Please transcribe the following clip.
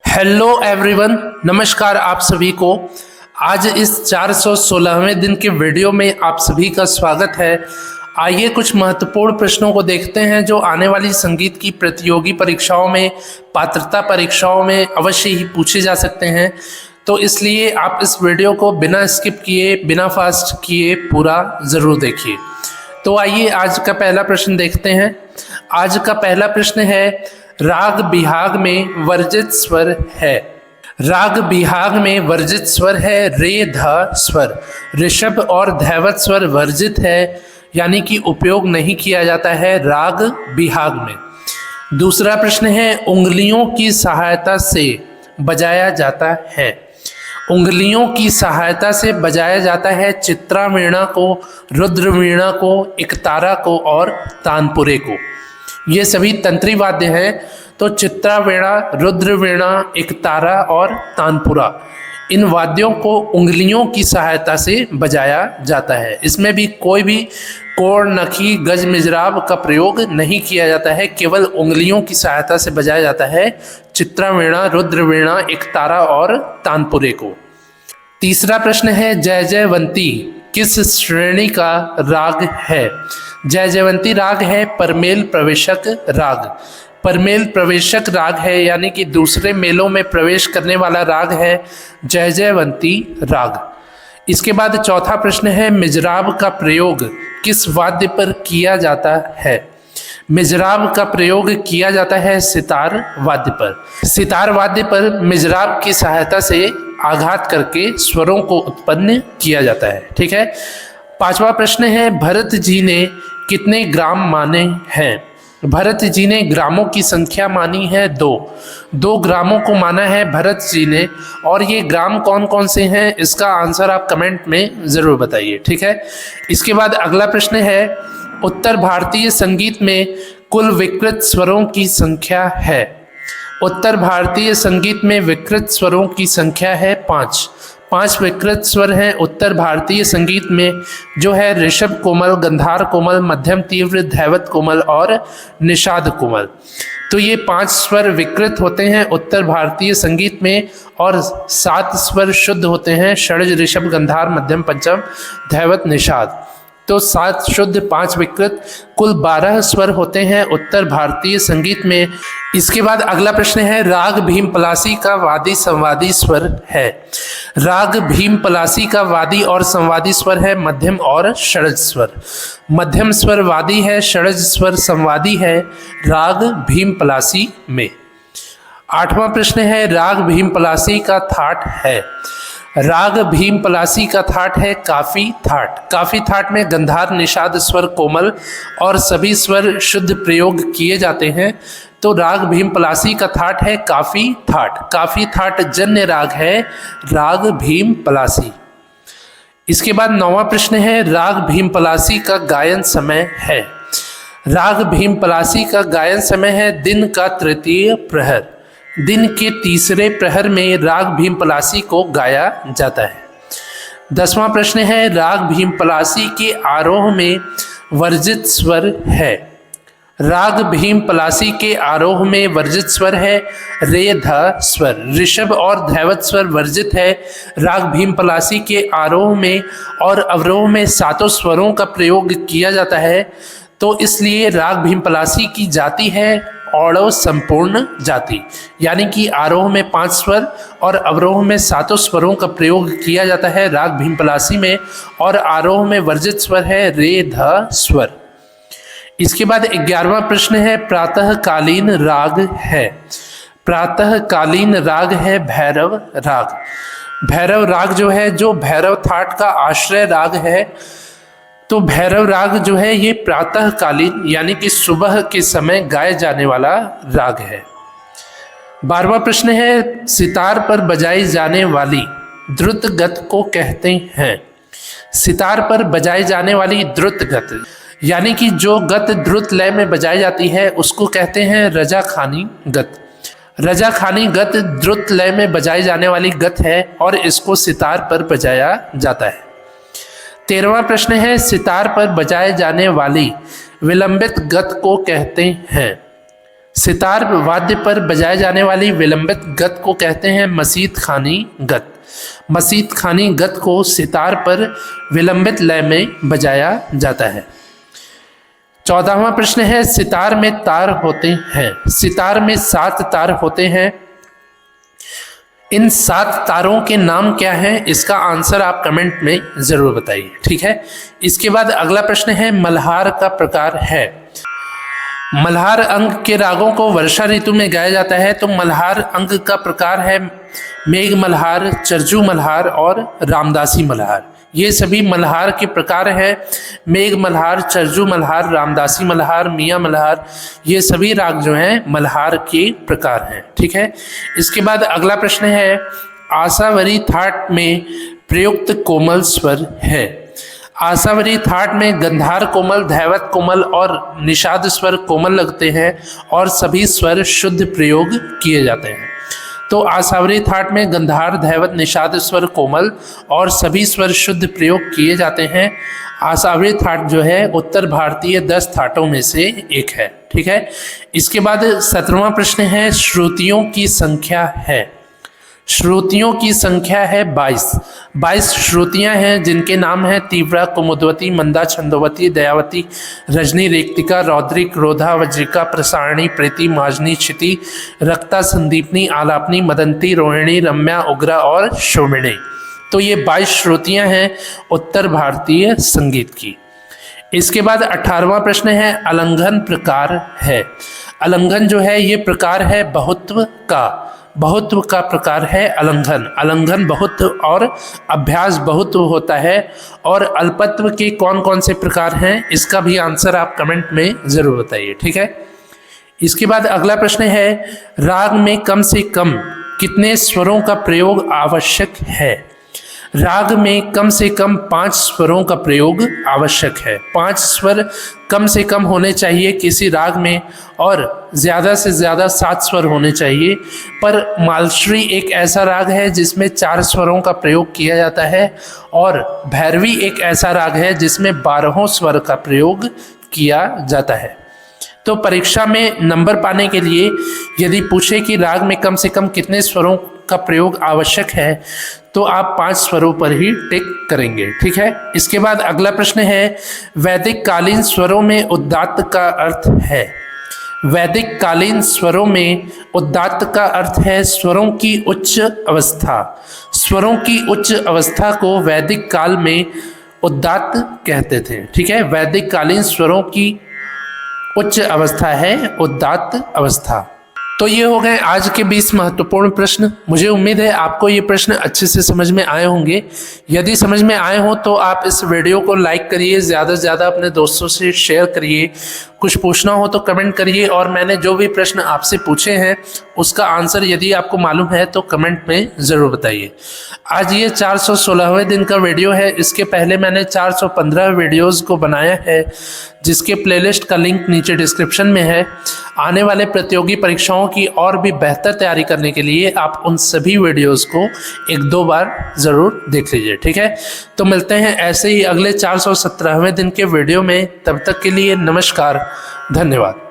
Hello everyone, नमस्कार आप सभी को। आज इस 416वें दिन के वीडियो में आप सभी का स्वागत है। आइए कुछ महत्वपूर्ण प्रश्नों को देखते हैं जो आने वाली संगीत की प्रतियोगी परीक्षाओं में, पात्रता परीक्षाओं में अवश्य ही पूछे जा सकते हैं। तो इसलिए आप इस वीडियो को बिना स्किप किए, बिना फास्ट किए पूरा ज़रूर देखिए। तो आइए आज का पहला प्रश्न देखते हैं। आज का पहला प्रश्न है, राग बिहाग में वर्जित स्वर है। राग बिहाग में वर्जित स्वर है रे ध स्वर। ऋषभ और धैवत स्वर वर्जित है, यानी कि उपयोग नहीं किया जाता है राग बिहाग में। दूसरा प्रश्न है, उंगलियों की सहायता से बजाया जाता है। उंगलियों की सहायता से बजाया जाता है चित्रा वीणा को, रुद्र वीणा को, एकतारा को और तानपुरे को। ये सभी तंत्री वाद्य हैं। तो चित्रा वीणा, रुद्र वीणा, एकतारा और तानपुरा, इन वाद्यों को उंगलियों की सहायता से बजाया जाता है। इसमें भी कोई भी कोड़, नखी, गज, मिजराब का प्रयोग नहीं किया जाता है, केवल उंगलियों की सहायता से बजाया जाता है चित्रा वीणा, रुद्र वीणा, एकतारा और तानपुरे को। तीसरा प्रश्न है, जय जयवंती किस श्रेणी का राग है। जय जयवंती राग है परमेल प्रवेशक राग। परमेल प्रवेशक राग है, यानी कि दूसरे मेलों में प्रवेश करने वाला राग है जय जयवंती राग। इसके बाद चौथा प्रश्न है, मिजराब का प्रयोग किस वाद्य पर किया जाता है। मिजराब का प्रयोग किया जाता है सितार वाद्य पर। सितार वाद्य पर मिजराब की सहायता से आघात करके स्वरों को उत्पन्न किया जाता है। ठीक है। पांचवा प्रश्न है, भरत जी ने कितने ग्राम माने हैं। भरत जी ने ग्रामों की संख्या मानी है 2 ग्रामों को माना है भरत जी ने। और ये ग्राम कौन कौन से हैं, इसका आंसर आप कमेंट में ज़रूर बताइए। ठीक है। इसके बाद अगला प्रश्न है, उत्तर भारतीय संगीत में कुल विकृत स्वरों की संख्या है। उत्तर भारतीय संगीत में विकृत स्वरों की संख्या है 5 विकृत स्वर हैं उत्तर भारतीय संगीत में, जो है ऋषभ कोमल, गंधार कोमल, मध्यम तीव्र, धैवत कोमल और निषाद कोमल। तो ये 5 स्वर विकृत होते हैं उत्तर भारतीय संगीत में और 7 स्वर शुद्ध होते हैं, षड्ज, ऋषभ, गंधार, मध्यम, पंचम, धैवत, निषाद। तो 7 शुद्ध, 5 विकृत, कुल 12 स्वर होते हैं उत्तर भारतीय संगीत में। इसके बाद अगला प्रश्न है, राग भीम पलासी का वादी संवादी स्वर है। राग भीम पलासी का वादी और संवादी स्वर है मध्यम और षड्ज स्वर। मध्यम स्वर वादी है, षड्ज स्वर संवादी है राग भीम पलासी में। 8वां प्रश्न है, राग भीम पलासी का थाट है। राग भीम पलासी का थाट है काफी थाट। काफी थाट में गंधार, निषाद स्वर कोमल और सभी स्वर शुद्ध प्रयोग किए जाते हैं। तो राग भीम पलासी का थाट है काफी थाट। काफी थाट जन्य राग है राग भीम पलासी। इसके बाद 9वां प्रश्न है, राग भीम पलासी का गायन समय है। राग भीम पलासी का गायन समय है दिन का तृतीय प्रहर। दिन के तीसरे प्रहर में राग भीम पलासी को गाया जाता है। 10वां प्रश्न है, राग भीम पलासी के आरोह में वर्जित स्वर है। राग भीम पलासी के आरोह में वर्जित स्वर है रे ध स्वर। ऋषभ और धैवत स्वर वर्जित है राग भीम पलासी के आरोह में, और अवरोह में 7 स्वरों का प्रयोग किया जाता है। तो इसलिए राग भीम पलासी की जाति है औड़व संपूर्ण जाति, यानी कि आरोह में 5 स्वर और अवरोह में 7 स्वरों का प्रयोग किया जाता है राग भीम पलासी में, और आरोह में वर्जित स्वर है रे ध स्वर। इसके बाद 11वां प्रश्न है, प्रातःकालीन राग है। प्रातःकालीन राग है भैरव राग। भैरव राग जो है, जो भैरव थाट का आश्रय राग है, तो भैरव राग जो है ये प्रातःकालीन यानी कि सुबह के समय गाए जाने वाला राग है। 12वां प्रश्न है, सितार पर बजाई जाने वाली द्रुत गत को कहते हैं। सितार पर बजाई जाने वाली द्रुत गत, यानी कि जो गत द्रुत लय में बजाई जाती है उसको कहते हैं रजा खानी गत। रजा खानी गत द्रुत लय में बजाई जाने वाली गत है और इसको सितार पर बजाया जाता है। 13वां प्रश्न है, सितार पर बजाए जाने वाली विलंबित गत को कहते हैं। सितार वाद्य पर बजाए जाने वाली विलंबित गत को कहते हैं मसीत खानी गत। मसीत खानी गत को सितार पर विलंबित लय में बजाया जाता है। 14वां प्रश्न है, सितार में तार होते हैं। सितार में 7 तार होते हैं। इन 7 तारों के नाम क्या हैं? इसका आंसर आप कमेंट में जरूर बताइए, ठीक है। इसके बाद अगला प्रश्न है, मल्हार का प्रकार है। मल्हार अंग के रागों को वर्षा ऋतु में गाया जाता है, तो मल्हार अंग का प्रकार है मेघ मल्हार, चरजू मल्हार और रामदासी मल्हार। ये सभी मल्हार के प्रकार हैं। मेघ मल्हार, चरजू मल्हार, रामदासी मल्हार, मियाँ मल्हार, ये सभी राग जो हैं मल्हार के प्रकार हैं, ठीक है। इसके बाद अगला प्रश्न है, आसावरी थाट में प्रयुक्त कोमल स्वर है। आसावरी थाट में गंधार कोमल, धैवत कोमल और निषाद स्वर कोमल लगते हैं और सभी स्वर शुद्ध प्रयोग किए जाते हैं। तो आसावरी थाट में गंधार, धैवत, निषाद स्वर कोमल और सभी स्वर शुद्ध प्रयोग किए जाते हैं। आसावरी थाट जो है उत्तर भारतीय 10 थाटों में से एक है, ठीक है। इसके बाद 17वां प्रश्न है, श्रुतियों की संख्या है। श्रुतियों की संख्या है 22 श्रुतियां हैं, जिनके नाम हैं तीव्रा, कुमुदवती, मंदा, छंदोवती, दयावती, रजनी, रेक्तिका, रौद्री, क्रोधा, वज्रिका, प्रसारणी, प्रीति, माजनी, क्षिति, रक्ता, संदीपनी, आलापनी, मदंती, रोहिणी, रम्या, उग्रा और शोभिणी। तो ये 22 श्रुतियां हैं उत्तर भारतीय संगीत की। इसके बाद 18वां प्रश्न है, अलंघन प्रकार है। अलंघन जो है ये प्रकार है बहुत्व का। बहुत्व का प्रकार है अलंघन। अलंघन बहुत्व और अभ्यास बहुत्व होता है। और अल्पत्व के कौन कौन से प्रकार हैं, इसका भी आंसर आप कमेंट में जरूर बताइए, ठीक है। इसके बाद अगला प्रश्न है, राग में कम से कम कितने स्वरों का प्रयोग आवश्यक है। राग में कम से कम 5 स्वरों का प्रयोग आवश्यक है। 5 स्वर कम से कम होने चाहिए किसी राग में और ज़्यादा से ज़्यादा 7 स्वर होने चाहिए। पर मालश्री एक ऐसा राग है जिसमें 4 स्वरों का प्रयोग किया जाता है और भैरवी एक ऐसा राग है जिसमें 12 स्वर का प्रयोग किया जाता है। तो परीक्षा में नंबर पाने के लिए यदि पूछे कि राग में कम से कम कितने स्वरों का प्रयोग आवश्यक है, तो आप 5 स्वरों पर ही टिक करेंगे, ठीक है। इसके बाद अगला प्रश्न है, वैदिक कालीन स्वरों में उदात्त का अर्थ है। वैदिक कालीन स्वरों में उदात्त का अर्थ है स्वरों की उच्च अवस्था। स्वरों की उच्च अवस्था को वैदिक काल में उदात्त कहते थे, ठीक है। वैदिक कालीन स्वरों की उच्च अवस्था है उदात्त अवस्था। तो ये हो गए आज के 20 महत्वपूर्ण प्रश्न। मुझे उम्मीद है आपको ये प्रश्न अच्छे से समझ में आए होंगे। यदि समझ में आए हो तो आप इस वीडियो को लाइक करिए, ज़्यादा से ज़्यादा अपने दोस्तों से शेयर करिए। कुछ पूछना हो तो कमेंट करिए और मैंने जो भी प्रश्न आपसे पूछे हैं उसका आंसर यदि आपको मालूम है तो कमेंट में ज़रूर बताइए। आज ये 416वें दिन का वीडियो है। इसके पहले मैंने 415 वीडियोज़ को बनाया है, जिसके प्लेलिस्ट का लिंक नीचे डिस्क्रिप्शन में है। आने वाले प्रतियोगी परीक्षाओं की और भी बेहतर तैयारी करने के लिए आप उन सभी वीडियोस को 1-2 बार ज़रूर देख लीजिए, ठीक है। तो मिलते हैं ऐसे ही अगले 417वें दिन के वीडियो में। तब तक के लिए नमस्कार, धन्यवाद।